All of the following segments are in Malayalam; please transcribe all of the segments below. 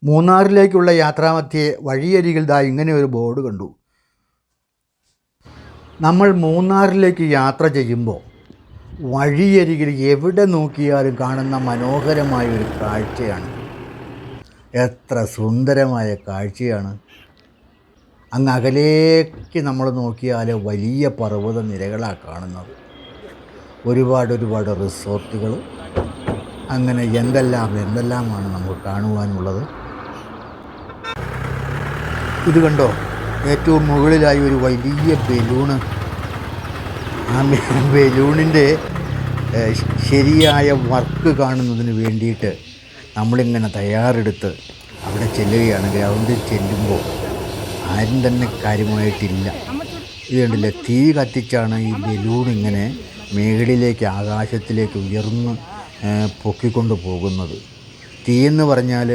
മൂന്നാറിലേക്കുള്ള യാത്രാമധ്യേ വഴിയരികിൽ ഇങ്ങനെ ഒരു ബോർഡ് കണ്ടു. നമ്മൾ മൂന്നാറിലേക്ക് യാത്ര ചെയ്യുമ്പോൾ വഴിയരികിൽ എവിടെ നോക്കിയാലും കാണുന്ന മനോഹരമായ ഒരു കാഴ്ചയാണ്. എത്ര സുന്ദരമായ കാഴ്ചയാണ്! അങ്ങ് അകലേക്ക് നമ്മൾ നോക്കിയാൽ വലിയ പർവ്വത നിരകളാണ് കാണുന്നത്. ഒരുപാട് റിസോർട്ടുകൾ, അങ്ങനെ എന്തെല്ലാമാണ് നമുക്ക് കാണുവാനുള്ളത്. ഇത് കണ്ടോ, ഏറ്റവും മുകളിലായി ഒരു വലിയ ബലൂണ്. ആ ബലൂണിൻ്റെ ശരിയായ വർക്ക് കാണുന്നതിന് വേണ്ടിയിട്ട് നമ്മളിങ്ങനെ തയ്യാറെടുത്ത് അവിടെ ചെല്ലുകയാണ്. ഗ്രൗണ്ടിൽ ചെല്ലുമ്പോൾ ആരും തന്നെ കാര്യമായിട്ടില്ല. ഇത് കണ്ടില്ലേ, തീ കത്തിച്ചാണ് ഈ ബലൂൺ ഇങ്ങനെ മേളിലേക്ക് ആകാശത്തിലേക്ക് ഉയർന്ന് പൊക്കിക്കൊണ്ട് പോകുന്നത്. തീ എന്ന് പറഞ്ഞാൽ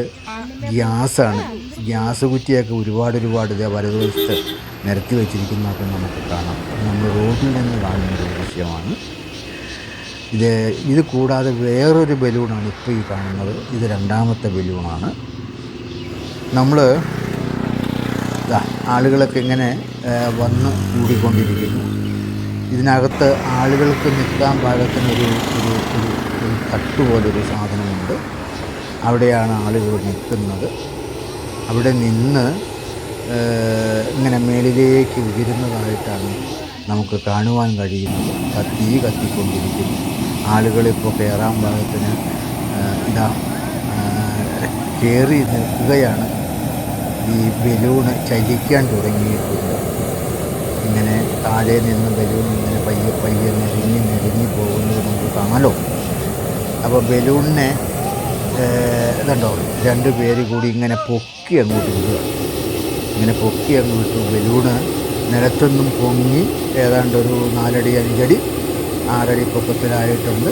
ഗ്യാസാണ്. ഗ്യാസ് കുറ്റിയൊക്കെ ഒരുപാട് വലതുവശത്ത് നിരത്തി വെച്ചിരിക്കുന്നതൊക്കെ നമുക്ക് കാണാം. നമ്മൾ റോഡിൽ നിന്ന് കാണുന്ന ഒരു ദൃശ്യമാണ് ഇത്. കൂടാതെ വേറൊരു ബലൂണാണ് ഇപ്പോൾ ഈ കാണുന്നത്. ഇത് രണ്ടാമത്തെ ബലൂണാണ്. നമ്മൾ ആളുകളൊക്കെ ഇങ്ങനെ വന്ന് കൂടിക്കൊണ്ടിരിക്കുന്നു. ഇതിനകത്ത് ആളുകൾക്ക് നിൽക്കാൻ പാകത്തിനൊരു തട്ടുപോലൊരു സാധനമുണ്ട്. അവിടെയാണ് ആളുകൾ നിൽക്കുന്നത്. അവിടെ നിന്ന് ഇങ്ങനെ മേളിലേക്ക് ഉയരുന്നതായിട്ടാണ് നമുക്ക് കാണുവാൻ കഴിയുന്നത്. തീ കത്തിക്കൊണ്ടിരിക്കുന്നു. ആളുകളിപ്പോൾ കയറാൻ പാകത്തിന് കയറി നിൽക്കുകയാണ്. ഈ ബലൂണ് ചലിക്കാൻ തുടങ്ങിയിട്ടുണ്ട്. ഇങ്ങനെ താഴെ നിന്ന് ബലൂൺ ഇങ്ങനെ പയ്യെ നെരുങ്ങി പോകുന്നത് നമുക്ക് കാണാമല്ലോ. അപ്പോൾ ബലൂണിനെ ഇതുണ്ടോ, രണ്ട് പേര് കൂടി ഇങ്ങനെ പൊക്കി അങ്ങോട്ട് വിടുക. ഇങ്ങനെ പൊക്കി അങ്ങോട്ട് ബലൂണ് നിലത്തൊന്നും പൊങ്ങി ഏതാണ്ട് ഒരു 4 അടി 5 അടി 6 അടി പൊക്കത്തിലായിട്ടുണ്ട്.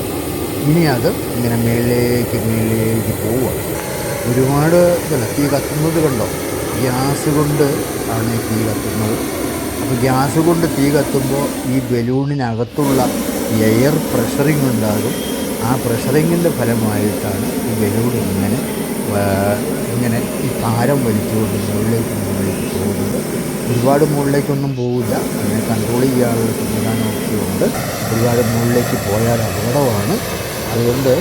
ഇനി അത് ഇങ്ങനെ മേളിലേക്ക് പോവുക. ഒരുപാട് തീ കത്തുന്നത് കണ്ടോ, ഗ്യാസ് കൊണ്ട് ആണ് തീ കത്തുന്നത്. അപ്പോൾ ഗ്യാസ് കൊണ്ട് തീ കത്തുമ്പോൾ ഈ ബലൂണിനകത്തുള്ള എയർ പ്രഷറിങ് ഉണ്ടാകും. ആ പ്രഷറിങ്ങിൻ്റെ ഫലമായിട്ടാണ് ഈ ബലൂൺ ഇങ്ങനെ ഈ ഭാരം വലിച്ചുകൊണ്ട് മുകളിലേക്ക് പോകുന്നത്. ഒരുപാട് മുകളിലേക്കൊന്നും പോവില്ല, അതിനെ കൺട്രോൾ ചെയ്യാനുള്ള സംവിധാനമൊക്കെ ഉണ്ട്. ഒരുപാട് മുകളിലേക്ക് പോയാൽ അപകടമാണ്. അതുകൊണ്ട്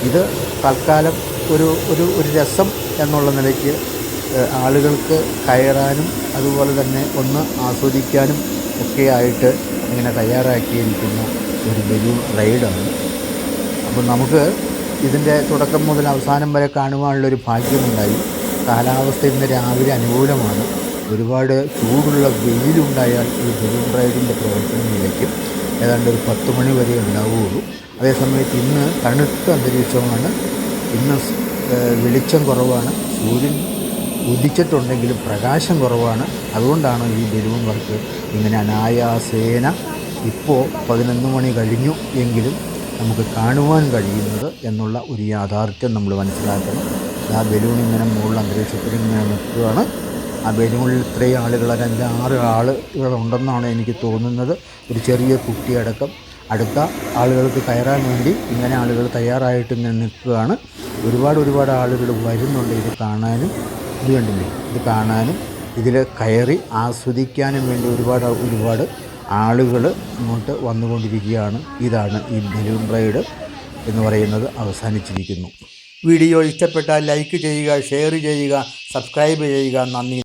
ഇത് തൽക്കാലം ഒരു രസം എന്നുള്ള നിലയ്ക്ക് ആളുകൾക്ക് കയറാനും അതുപോലെ തന്നെ ഒന്ന് ആസ്വദിക്കാനും ഒക്കെ ആയിട്ട് ഇങ്ങനെ തയ്യാറാക്കിയിരിക്കുന്ന ഒരു ബലൂൺ റൈഡാണ്. അപ്പോൾ നമുക്ക് ഇതിൻ്റെ തുടക്കം മുതൽ അവസാനം വരെ കാണുവാനുള്ളൊരു ഭാഗ്യമുണ്ടായി. കാലാവസ്ഥ ഇന്ന് രാവിലെ അനുകൂലമാണ്. ഒരുപാട് ചൂടുള്ള വെയിലുണ്ടായാൽ ഈ ബലൂൺ റൈഡിൻ്റെ പ്രവർത്തനം നിലയ്ക്കും. ഏതാണ്ട് ഒരു 10 മണി വരെ ഉണ്ടാവുകയുള്ളൂ. അതേസമയത്ത് ഇന്ന് തണുത്ത അന്തരീക്ഷമാണ്. ഇന്ന് വെളിച്ചം കുറവാണ്. സൂര്യൻ ഉദിച്ചിട്ടുണ്ടെങ്കിലും പ്രകാശം കുറവാണ്. അതുകൊണ്ടാണ് ഈ ബലൂൺ വർക്ക് ഇങ്ങനെ അനായാസേന ഇപ്പോൾ 11 മണി കഴിഞ്ഞു എങ്കിലും നമുക്ക് കാണുവാൻ കഴിയുന്നത് എന്നുള്ള ഒരു യാഥാർത്ഥ്യം നമ്മൾ മനസ്സിലാക്കണം. ആ ബലൂൺ ഇങ്ങനെ മുകളിൽ അന്തരീക്ഷത്തിൽ ഇങ്ങനെ നിൽക്കുകയാണ്. ആ ബലൂണിൽ ഇത്രയും ആളുകൾ, 5-6 ആളുകളുണ്ടെന്നാണ് എനിക്ക് തോന്നുന്നത്. ഒരു ചെറിയ കുട്ടിയടക്കം. അടുത്ത ആളുകൾക്ക് കയറാൻ വേണ്ടി ഇങ്ങനെ ആളുകൾ തയ്യാറായിട്ട് ഇങ്ങനെ നിൽക്കുകയാണ്. ഒരുപാട് ആളുകൾ വരുന്നുണ്ട് ഇത് കാണാനും. ഇത് കണ്ടില്ലേ, ഇത് കാണാനും ഇതിൽ കയറി ആസ്വദിക്കാനും വേണ്ടി ഒരുപാട് ആളുകൾ ഇങ്ങോട്ട് വന്നുകൊണ്ടിരിക്കുകയാണ്. ഇതാണ് ഈ ബലൂൺ റൈഡ് എന്ന് പറയുന്നത് അവസാനിച്ചിരിക്കുന്നു. വീഡിയോ ഇഷ്ടപ്പെട്ടാൽ ലൈക്ക് ചെയ്യുക, ഷെയർ ചെയ്യുക, സബ്സ്ക്രൈബ് ചെയ്യുക. നന്ദി.